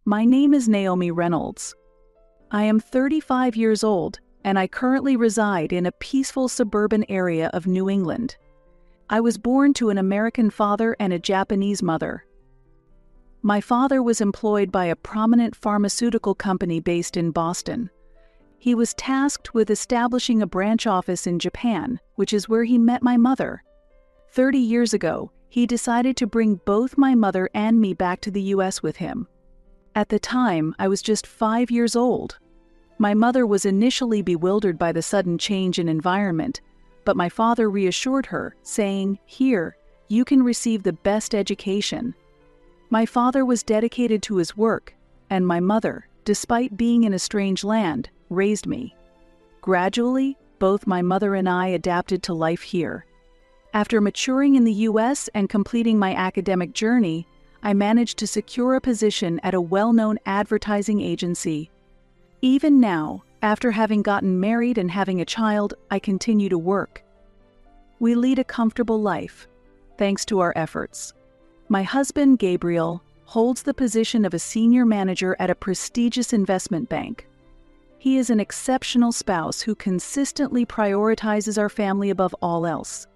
My name is Naomi Reynolds. I am 35 years old, and I currently reside in a peaceful suburban area of New England. I was born to an American father and a Japanese mother. My father was employed by a prominent pharmaceutical company based in Boston. He was tasked with establishing a branch office in Japan, which is where he met my mother. 30 years ago, he decided to bring both my mother and me back to the US with him. At the time, I was just 5 years old. My mother was initially bewildered by the sudden change in environment, but my father reassured her, saying, "Here, you can receive the best education." My father was dedicated to his work, and my mother, despite being in a strange land, raised me. Gradually, both my mother and I adapted to life here. After maturing in the US and completing my academic journey, I managed to secure a position at a well-known advertising agency. Even now, after having gotten married and having a child, I continue to work. We lead a comfortable life, thanks to our efforts. My husband, Gabriel, holds the position of a senior manager at a prestigious investment bank. He is an exceptional spouse who consistently prioritizes our family above all else.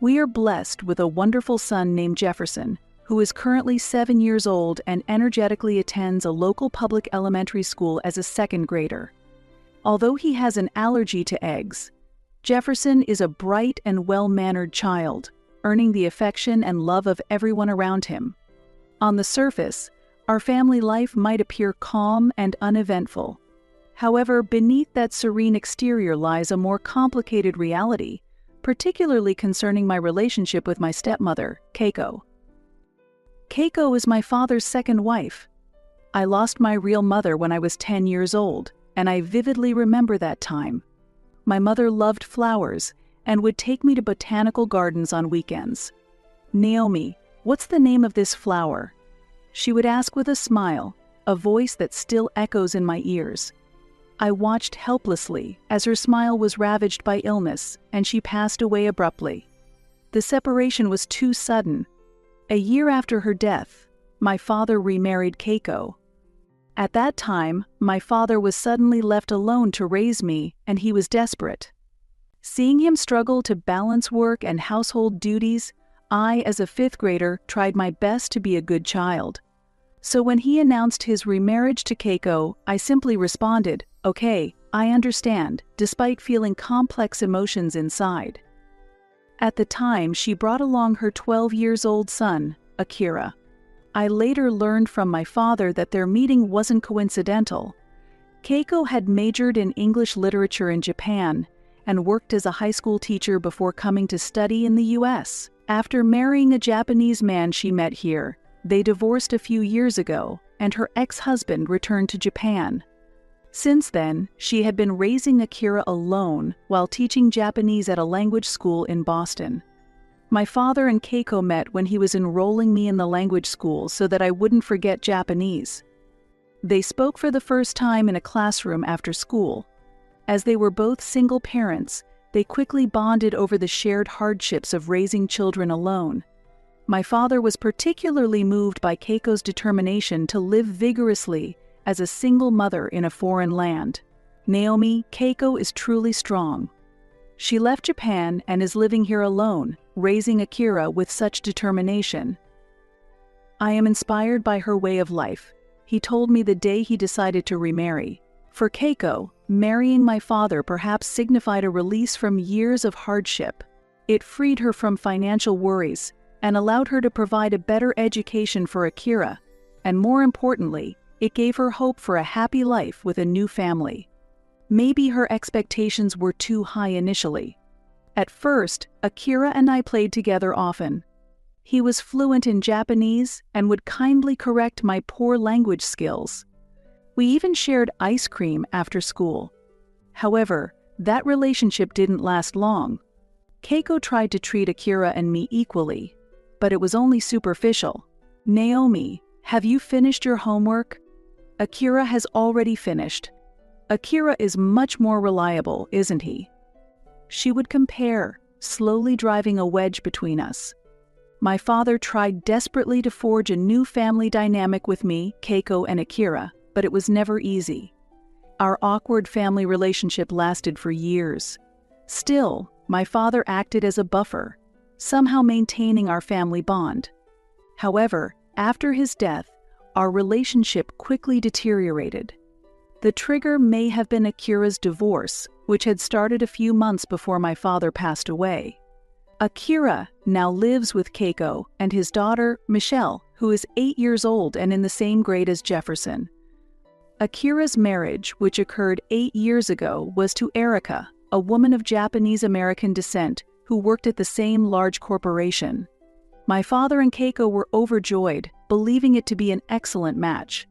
We are blessed with a wonderful son named Jefferson, who is currently 7 years old and energetically attends a local public elementary school as a second grader. Although he has an allergy to eggs, Jefferson is a bright and well-mannered child, earning the affection and love of everyone around him. On the surface, our family life might appear calm and uneventful. However, beneath that serene exterior lies a more complicated reality, particularly concerning my relationship with my stepmother, Keiko. Keiko is my father's second wife. I lost my real mother when I was 10 years old, and I vividly remember that time. My mother loved flowers and would take me to botanical gardens on weekends. "Naomi, what's the name of this flower?" she would ask with a smile, a voice that still echoes in my ears. I watched helplessly as her smile was ravaged by illness, and she passed away abruptly. The separation was too sudden. A year after her death, my father remarried Keiko. At that time, my father was suddenly left alone to raise me, and he was desperate. Seeing him struggle to balance work and household duties, I, as a fifth grader, tried my best to be a good child. So when he announced his remarriage to Keiko, I simply responded, "Okay, I understand," despite feeling complex emotions inside. At the time, she brought along her 12-year-old son, Akira. I later learned from my father that their meeting wasn't coincidental. Keiko had majored in English literature in Japan and worked as a high school teacher before coming to study in the US. After marrying a Japanese man she met here, they divorced a few years ago, and her ex-husband returned to Japan. Since then, she had been raising Akira alone while teaching Japanese at a language school in Boston. My father and Keiko met when he was enrolling me in the language school so that I wouldn't forget Japanese. They spoke for the first time in a classroom after school. As they were both single parents, they quickly bonded over the shared hardships of raising children alone. My father was particularly moved by Keiko's determination to live vigorously as a single mother in a foreign land. "Naomi, Keiko is truly strong. She left Japan and is living here alone, raising Akira with such determination. I am inspired by her way of life," he told me the day he decided to remarry. For Keiko, marrying my father perhaps signified a release from years of hardship. It freed her from financial worries and allowed her to provide a better education for Akira, and more importantly, it gave her hope for a happy life with a new family. Maybe her expectations were too high initially. At first, Akira and I played together often. He was fluent in Japanese and would kindly correct my poor language skills. We even shared ice cream after school. However, that relationship didn't last long. Keiko tried to treat Akira and me equally, but it was only superficial. "Naomi, have you finished your homework?" "Akira has already finished." "Akira is much more reliable, isn't he?" She would compare, slowly driving a wedge between us. My father tried desperately to forge a new family dynamic with me, Keiko, and Akira, but it was never easy. Our awkward family relationship lasted for years. Still, my father acted as a buffer, somehow maintaining our family bond. However, after his death, our relationship quickly deteriorated. The trigger may have been Akira's divorce, which had started a few months before my father passed away. Akira now lives with Keiko and his daughter, Michelle, who is 8 years old and in the same grade as Jefferson. Akira's marriage, which occurred 8 years ago, was to Erica, a woman of Japanese-American descent who worked at the same large corporation. My father and Keiko were overjoyed, believing it to be an excellent match.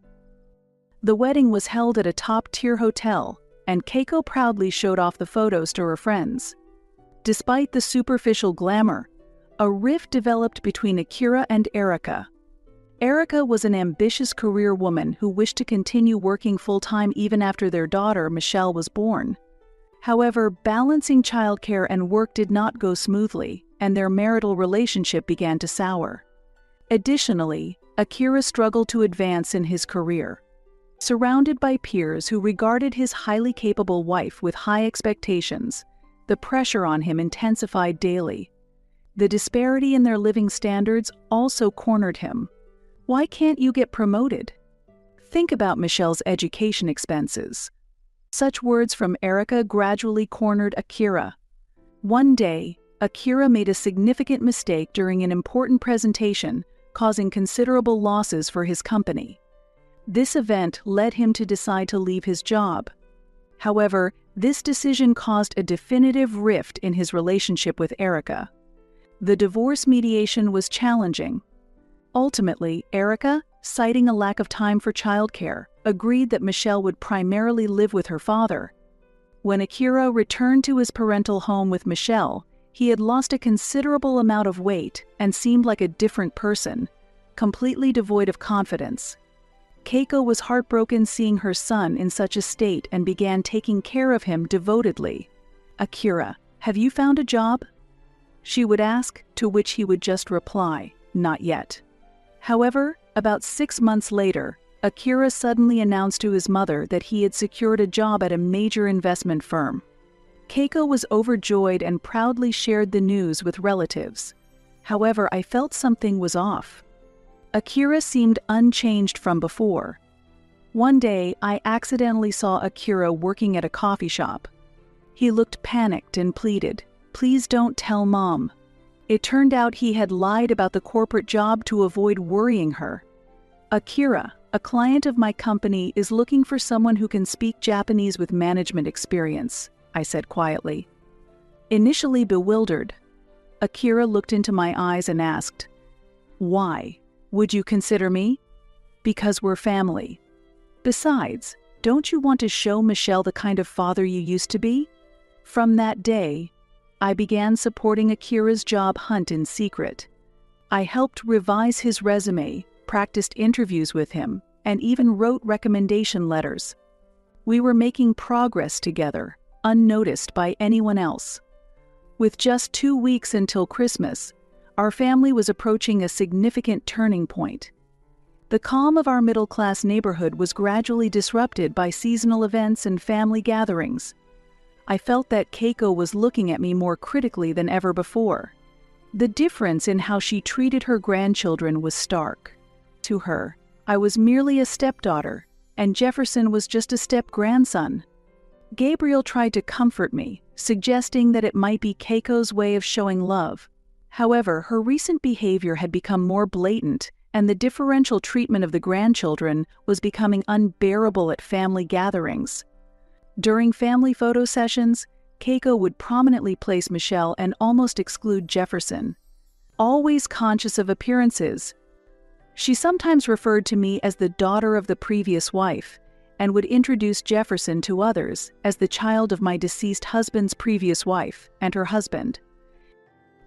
The wedding was held at a top-tier hotel, and Keiko proudly showed off the photos to her friends. Despite the superficial glamour, a rift developed between Akira and Erica. Erica was an ambitious career woman who wished to continue working full-time even after their daughter, Michelle, was born. However, balancing childcare and work did not go smoothly, and their marital relationship began to sour. Additionally, Akira struggled to advance in his career. Surrounded by peers who regarded his highly capable wife with high expectations, the pressure on him intensified daily. The disparity in their living standards also cornered him. Why can't you get promoted? Think about Michelle's education expenses. Such words from Erica gradually cornered Akira. One day, Akira made a significant mistake during an important presentation, causing considerable losses for his company. This event led him to decide to leave his job. However, this decision caused a definitive rift in his relationship with Erica. The divorce mediation was challenging. Ultimately, Erica, citing a lack of time for childcare, agreed that Michelle would primarily live with her father. When Akira returned to his parental home with Michelle, he had lost a considerable amount of weight and seemed like a different person, completely devoid of confidence. Keiko was heartbroken seeing her son in such a state and began taking care of him devotedly. "Akira, have you found a job?" she would ask, to which he would just reply, "Not yet." However, about 6 months later, Akira suddenly announced to his mother that he had secured a job at a major investment firm. Keiko was overjoyed and proudly shared the news with relatives. However, I felt something was off. Akira seemed unchanged from before. One day, I accidentally saw Akira working at a coffee shop. He looked panicked and pleaded, "Please don't tell Mom." It turned out he had lied about the corporate job to avoid worrying her. "Akira, a client of my company, is looking for someone who can speak Japanese with management experience," I said quietly. Initially bewildered, Akira looked into my eyes and asked, "Why? Would you consider me?" "Because we're family. Besides, don't you want to show Michelle the kind of father you used to be?" From that day, I began supporting Akira's job hunt in secret. I helped revise his resume, practiced interviews with him, and even wrote recommendation letters. We were making progress together, unnoticed by anyone else. With just 2 weeks until Christmas, our family was approaching a significant turning point. The calm of our middle-class neighborhood was gradually disrupted by seasonal events and family gatherings. I felt that Keiko was looking at me more critically than ever before. The difference in how she treated her grandchildren was stark. To her, I was merely a stepdaughter, and Jefferson was just a step-grandson. Gabriel tried to comfort me, suggesting that it might be Keiko's way of showing love. However, her recent behavior had become more blatant, and the differential treatment of the grandchildren was becoming unbearable at family gatherings. During family photo sessions, Keiko would prominently place Michelle and almost exclude Jefferson. Always conscious of appearances, she sometimes referred to me as the daughter of the previous wife, and would introduce Jefferson to others as the child of my deceased husband's previous wife and her husband.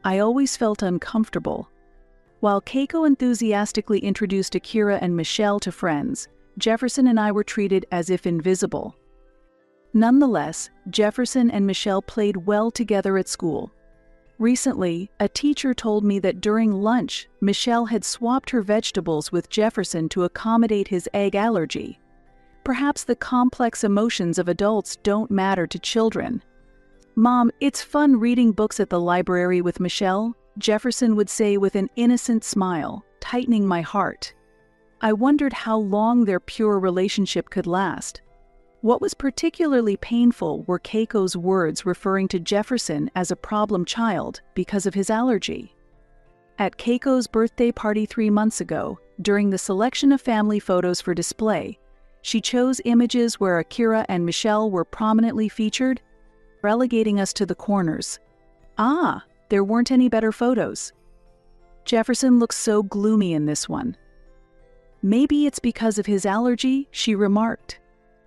I always felt uncomfortable. While Keiko enthusiastically introduced Akira and Michelle to friends, Jefferson and I were treated as if invisible. Nonetheless, Jefferson and Michelle played well together at school. Recently, a teacher told me that during lunch, Michelle had swapped her vegetables with Jefferson to accommodate his egg allergy. Perhaps the complex emotions of adults don't matter to children. "Mom, it's fun reading books at the library with Michelle," Jefferson would say with an innocent smile, tightening my heart. I wondered how long their pure relationship could last. What was particularly painful were Keiko's words referring to Jefferson as a problem child because of his allergy. At Keiko's birthday party 3 months ago, during the selection of family photos for display, she chose images where Akira and Michelle were prominently featured, relegating us to the corners. Ah, there weren't any better photos. Jefferson looks so gloomy in this one. "Maybe it's because of his allergy," she remarked.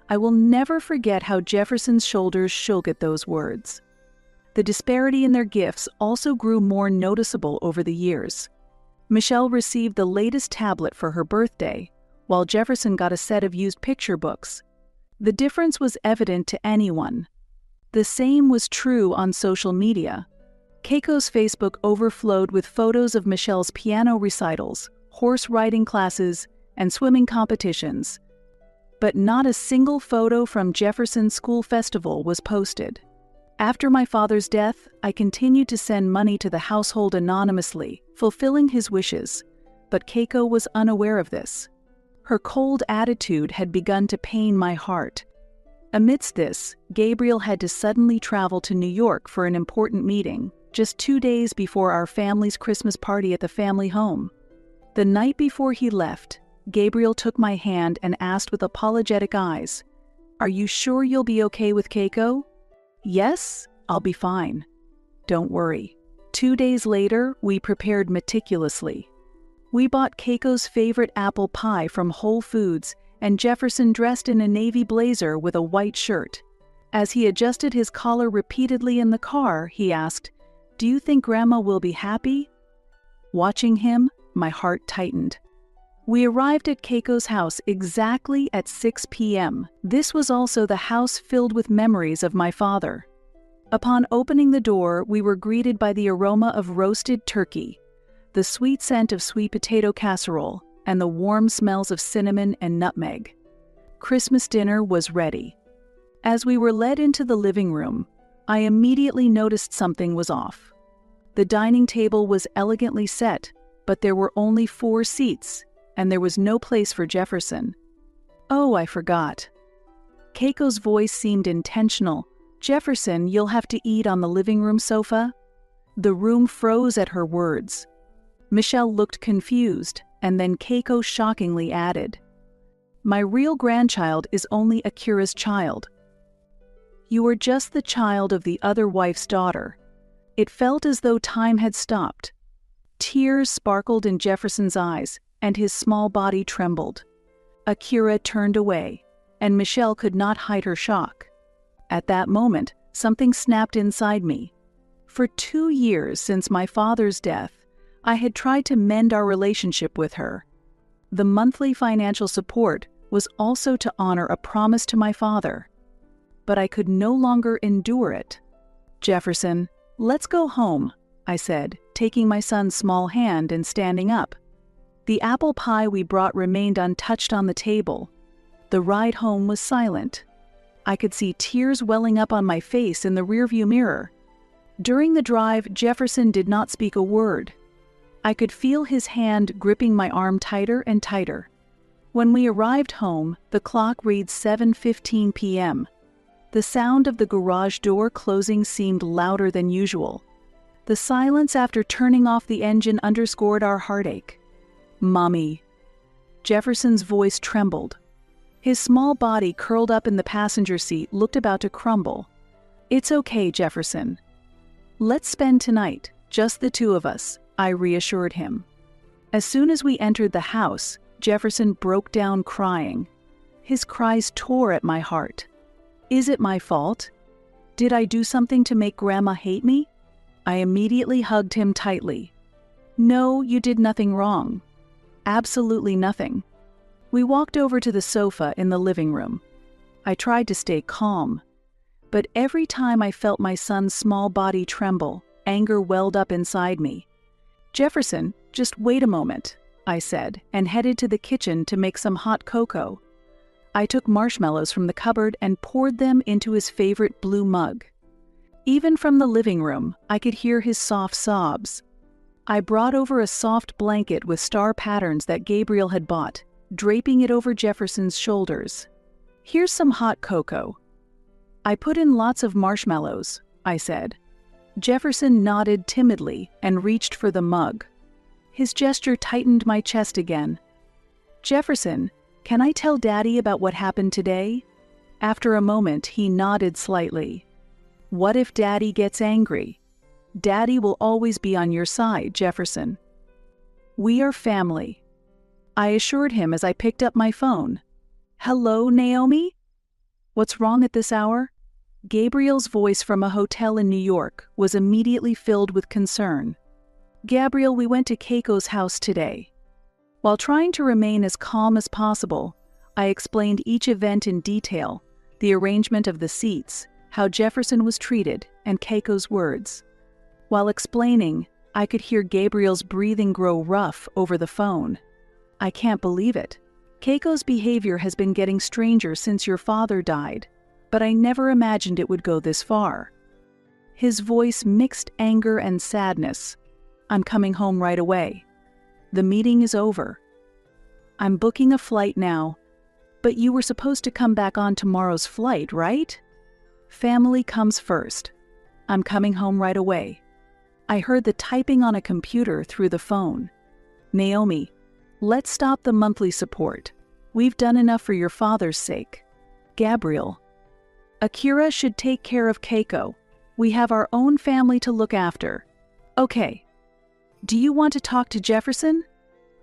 I will never forget how Jefferson's shoulders shook at those words. The disparity in their gifts also grew more noticeable over the years. Michelle received the latest tablet for her birthday, while Jefferson got a set of used picture books. The difference was evident to anyone. The same was true on social media. Keiko's Facebook overflowed with photos of Michelle's piano recitals, horse riding classes, and swimming competitions. But not a single photo from Jefferson's school festival was posted. After my father's death, I continued to send money to the household anonymously, fulfilling his wishes, but Keiko was unaware of this. Her cold attitude had begun to pain my heart. Amidst this, Gabriel had to suddenly travel to New York for an important meeting, just 2 days before our family's Christmas party at the family home. The night before he left, Gabriel took my hand and asked with apologetic eyes, "Are you sure you'll be okay with Keiko?" "Yes, I'll be fine. Don't worry." 2 days later, we prepared meticulously. We bought Keiko's favorite apple pie from Whole Foods, and Jefferson dressed in a navy blazer with a white shirt. As he adjusted his collar repeatedly in the car, he asked, "Do you think Grandma will be happy?" Watching him, my heart tightened. We arrived at Keiko's house exactly at 6 p.m. This was also the house filled with memories of my father. Upon opening the door, we were greeted by the aroma of roasted turkey, the sweet scent of sweet potato casserole, and the warm smells of cinnamon and nutmeg. Christmas dinner was ready. As we were led into the living room, I immediately noticed something was off. The dining table was elegantly set, but there were only 4 seats, and there was no place for Jefferson. "Oh, I forgot." Keiko's voice seemed intentional. "Jefferson, you'll have to eat on the living room sofa." The room froze at her words. Michelle looked confused, and then Keiko shockingly added, "My real grandchild is only Akira's child. You are just the child of the other wife's daughter." It felt as though time had stopped. Tears sparkled in Jefferson's eyes, and his small body trembled. Akira turned away, and Michelle could not hide her shock. At that moment, something snapped inside me. For 2 years since my father's death, I had tried to mend our relationship with her. The monthly financial support was also to honor a promise to my father. But I could no longer endure it. "Jefferson, let's go home," I said, taking my son's small hand and standing up. The apple pie we brought remained untouched on the table. The ride home was silent. I could see tears welling up on my face in the rearview mirror. During the drive, Jefferson did not speak a word. I could feel his hand gripping my arm tighter and tighter. When we arrived home, the clock read 7:15 p.m. The sound of the garage door closing seemed louder than usual. The silence after turning off the engine underscored our heartache. "Mommy." Jefferson's voice trembled. His small body curled up in the passenger seat looked about to crumble. "It's okay, Jefferson. Let's spend tonight, just the 2 of us," I reassured him. As soon as we entered the house, Jefferson broke down crying. His cries tore at my heart. "Is it my fault? Did I do something to make Grandma hate me?" I immediately hugged him tightly. "No, you did nothing wrong. Absolutely nothing." We walked over to the sofa in the living room. I tried to stay calm, but every time I felt my son's small body tremble, Anger welled up inside me. "Jefferson, just wait a moment," I said, and headed to the kitchen to make some hot cocoa. I took marshmallows from the cupboard and poured them into his favorite blue mug. Even from the living room, I could hear his soft sobs. I brought over a soft blanket with star patterns that Gabriel had bought, draping it over Jefferson's shoulders. "Here's some hot cocoa." I put in lots of marshmallows, I said. Jefferson nodded timidly and reached for the mug. His gesture tightened my chest again. "Jefferson, can I tell Daddy about what happened today?" After a moment, he nodded slightly. "What if Daddy gets angry? Daddy will always be on your side, Jefferson. We are family," I assured him as I picked up my phone. "Hello, Naomi? What's wrong at this hour?" Gabriel's voice from a hotel in New York was immediately filled with concern. "Gabriel, we went to Keiko's house today." While trying to remain as calm as possible, I explained each event in detail, the arrangement of the seats, how Jefferson was treated, and Keiko's words. While explaining, I could hear Gabriel's breathing grow rough over the phone. "I can't believe it. Keiko's behavior has been getting stranger since your father died, but I never imagined it would go this far." His voice mixed anger and sadness. "I'm coming home right away. The meeting is over. I'm booking a flight now." "But you were supposed to come back on tomorrow's flight, right?" "Family comes first. I'm coming home right away." I heard the typing on a computer through the phone. "Naomi, let's stop the monthly support. We've done enough for your father's sake." "Gabriel, Akira should take care of Keiko. We have our own family to look after." "Okay. Do you want to talk to Jefferson?"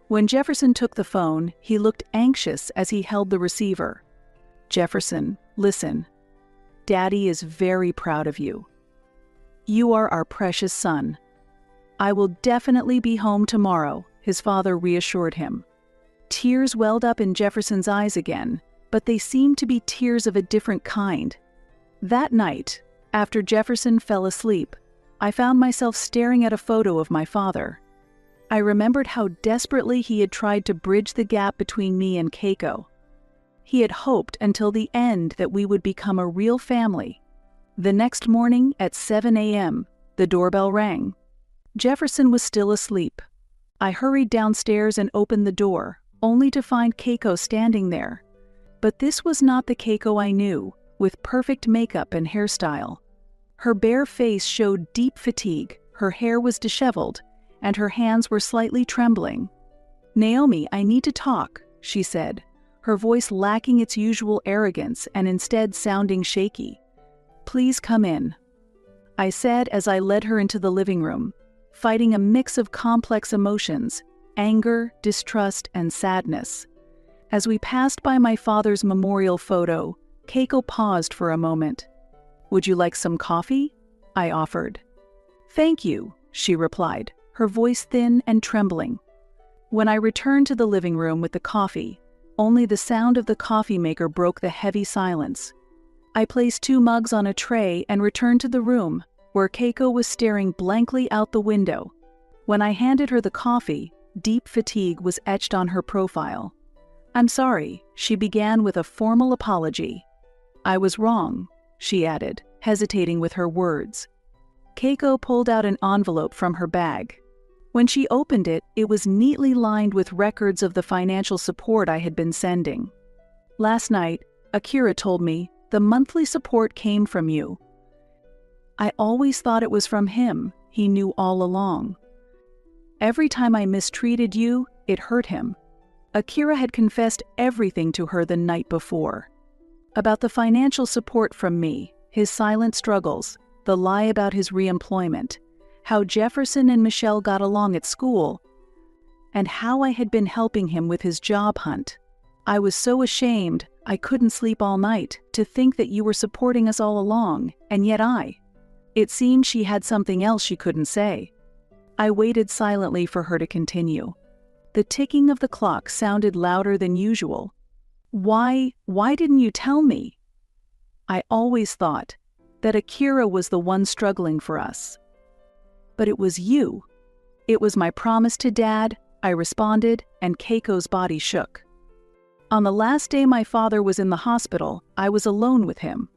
When Jefferson took the phone, he looked anxious as he held the receiver. "Jefferson, listen. Daddy is very proud of you. You are our precious son. I will definitely be home tomorrow," his father reassured him. Tears welled up in Jefferson's eyes again, but they seemed to be tears of a different kind. That night, after Jefferson fell asleep, I found myself staring at a photo of my father. I remembered how desperately he had tried to bridge the gap between me and Keiko. He had hoped until the end that we would become a real family. The next morning at 7 a.m., the doorbell rang. Jefferson was still asleep. I hurried downstairs and opened the door, only to find Keiko standing there. But this was not the Keiko I knew, with perfect makeup and hairstyle. Her bare face showed deep fatigue, her hair was disheveled, and her hands were slightly trembling. "Naomi, I need to talk," she said, her voice lacking its usual arrogance and instead sounding shaky. "Please come in," I said as I led her into the living room, fighting a mix of complex emotions, anger, distrust, and sadness. As we passed by my father's memorial photo, Keiko paused for a moment. "Would you like some coffee?" I offered. "Thank you," she replied, her voice thin and trembling. When I returned to the living room with the coffee, only the sound of the coffee maker broke the heavy silence. I placed 2 mugs on a tray and returned to the room, where Keiko was staring blankly out the window. When I handed her the coffee, deep fatigue was etched on her profile. "I'm sorry," she began with a formal apology. "I was wrong," she added, hesitating with her words. Keiko pulled out an envelope from her bag. When she opened it, it was neatly lined with records of the financial support I had been sending. "Last night, Akira told me, the monthly support came from you. I always thought it was from him. He knew all along. Every time I mistreated you, it hurt him." Akira had confessed everything to her the night before. About the financial support from me, his silent struggles, the lie about his reemployment, how Jefferson and Michelle got along at school, and how I had been helping him with his job hunt. I was so ashamed I couldn't sleep all night to think that you were supporting us all along, and yet It seemed she had something else she couldn't say. I waited silently for her to continue. The ticking of the clock sounded louder than usual. Why didn't you tell me? I always thought that Akira was the one struggling for us. But it was you. It was my promise to Dad, I responded, and Keiko's body shook. On the last day my father was in the hospital, I was alone with him.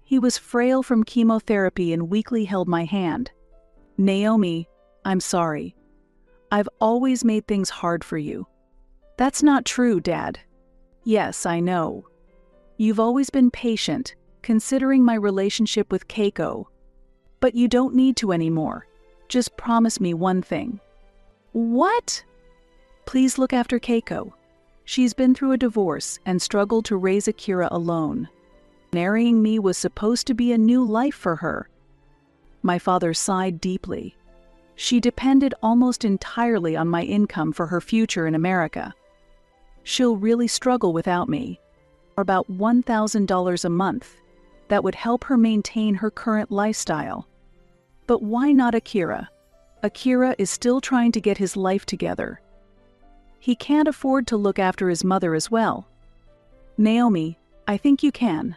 He was frail from chemotherapy and weakly held my hand. Naomi, I'm sorry. I've always made things hard for you. That's not true, Dad. Yes, I know. You've always been patient, considering my relationship with Keiko. But you don't need to anymore. Just promise me one thing. What? Please look after Keiko. She's been through a divorce and struggled to raise Akira alone. Marrying me was supposed to be a new life for her. My father sighed deeply. She depended almost entirely on my income for her future in America. She'll really struggle without me. About $1,000 a month. That would help her maintain her current lifestyle. But why not Akira? Akira is still trying to get his life together. He can't afford to look after his mother as well. Naomi, I think you can.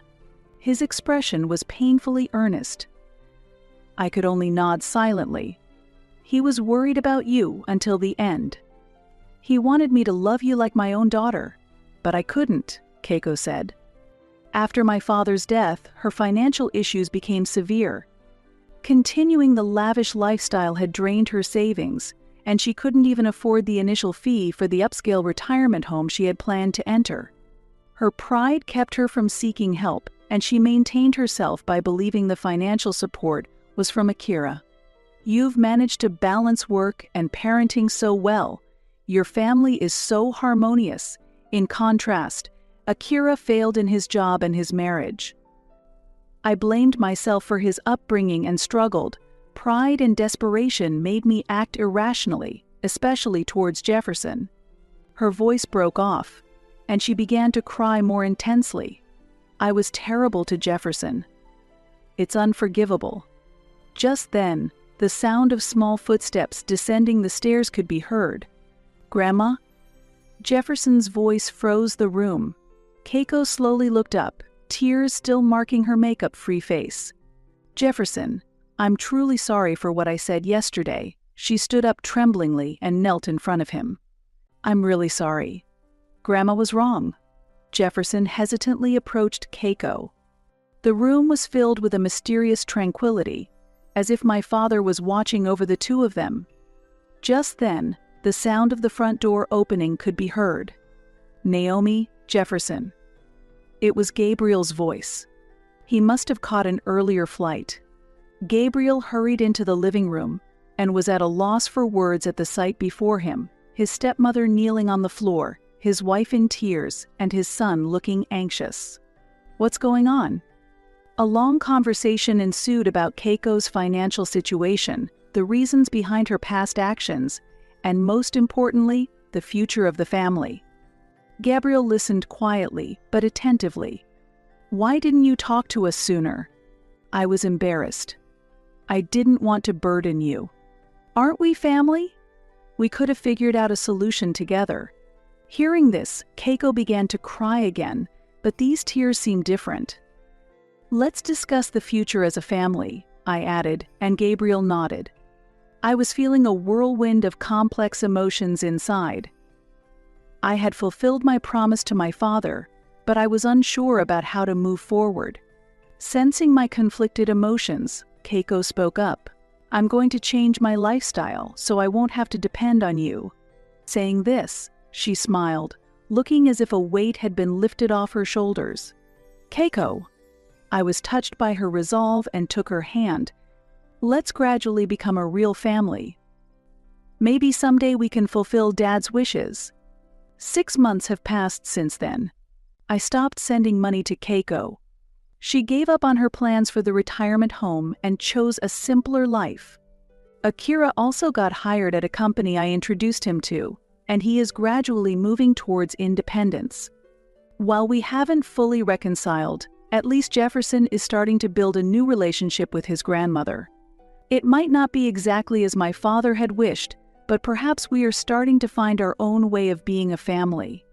His expression was painfully earnest. I could only nod silently. He was worried about you until the end. He wanted me to love you like my own daughter, but I couldn't, Keiko said. After my father's death, her financial issues became severe. Continuing the lavish lifestyle had drained her savings, and she couldn't even afford the initial fee for the upscale retirement home she had planned to enter. Her pride kept her from seeking help, and she maintained herself by believing the financial support was from Akira. You've managed to balance work and parenting so well. Your family is so harmonious. In contrast, Akira failed in his job and his marriage. I blamed myself for his upbringing and struggled. Pride and desperation made me act irrationally, especially towards Jefferson. Her voice broke off, and she began to cry more intensely. I was terrible to Jefferson. It's unforgivable. Just then, the sound of small footsteps descending the stairs could be heard. Grandma? Jefferson's voice froze the room. Keiko slowly looked up, tears still marking her makeup-free face. Jefferson, I'm truly sorry for what I said yesterday. She stood up tremblingly and knelt in front of him. I'm really sorry. Grandma was wrong. Jefferson hesitantly approached Keiko. The room was filled with a mysterious tranquility, as if my father was watching over the two of them. Just then, the sound of the front door opening could be heard. Naomi, Jefferson. It was Gabriel's voice. He must have caught an earlier flight. Gabriel hurried into the living room and was at a loss for words at the sight before him, his stepmother kneeling on the floor, his wife in tears, and his son looking anxious. What's going on? A long conversation ensued about Keiko's financial situation, the reasons behind her past actions, and most importantly, the future of the family. Gabriel listened quietly, but attentively. Why didn't you talk to us sooner? I was embarrassed. I didn't want to burden you. Aren't we family? We could have figured out a solution together. Hearing this, Keiko began to cry again, but these tears seemed different. Let's discuss the future as a family, I added, and Gabriel nodded. I was feeling a whirlwind of complex emotions inside. I had fulfilled my promise to my father, but I was unsure about how to move forward. Sensing my conflicted emotions, Keiko spoke up. I'm going to change my lifestyle so I won't have to depend on you. Saying this, she smiled, looking as if a weight had been lifted off her shoulders. Keiko. I was touched by her resolve and took her hand. Let's gradually become a real family. Maybe someday we can fulfill Dad's wishes. 6 months have passed since then. I stopped sending money to Keiko. She gave up on her plans for the retirement home and chose a simpler life. Akira also got hired at a company I introduced him to, and he is gradually moving towards independence. While we haven't fully reconciled, at least Jefferson is starting to build a new relationship with his grandmother. It might not be exactly as my father had wished, but perhaps we are starting to find our own way of being a family.